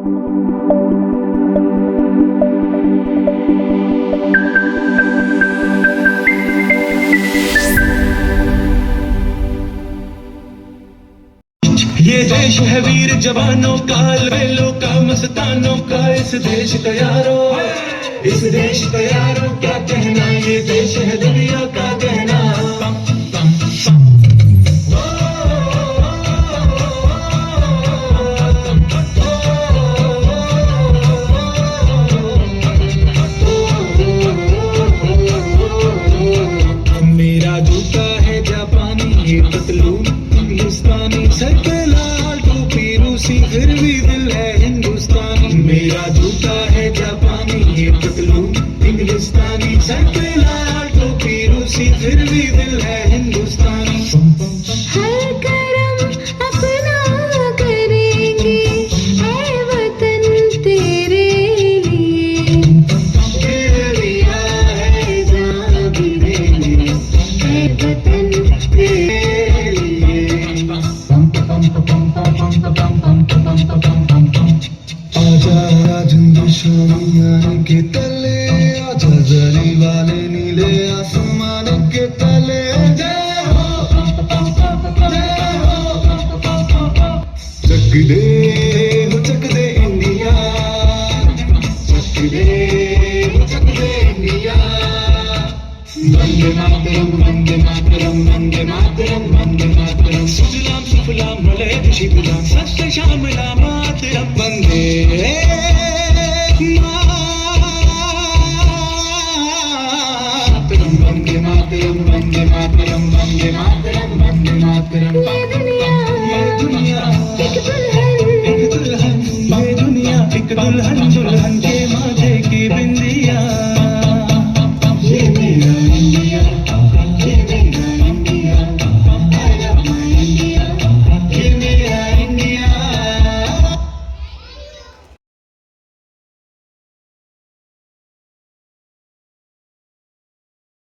ये देश है वीर जवानों का, अलबेलों का, मस्तानों का। इस देश का यारो, इस देश का यारो क्या कहना। ये देश है दुनिया का कहना। मेरा जूता है जापानी, ये पतलून हिंदुस्तानी, सर पे लाल टोपी रूसी, फिर भी दिल है हिंदुस्तानी। मेरा जूता है जापानी, ये पतलून हिंदुस्तानी, सर पे लाल टोपी रूसी, फिर भी दिल है हिंदुस्तानी। हर करम अपना करेंगे, ऐ वतन तेरे लिए। गिर लिया है जान भी देंगे, ऐ वतन तेरे लिए। आजा जिंदू शामियान के तले, आजा जरी वाले नीले आसमान के तले। जय हो, जय हो। चक दे इंडिया, चक दे इंडिया। वंदे मातरम, वंदे मातरम, वंदे मातरम, वंदे मातरम। सुजलाम सुफलाम मलयज शिवलाम, सत्य श्यामला मातरम। वंदे मातरम, वंदे मातरम, वंदे मातरम, वंदे मातरम, वंदे मातरम। ये दुनिया ये दुनिया एक दुल्हन, एक दुल्हन, ये दुनिया एक दुल्हन दुल्हन।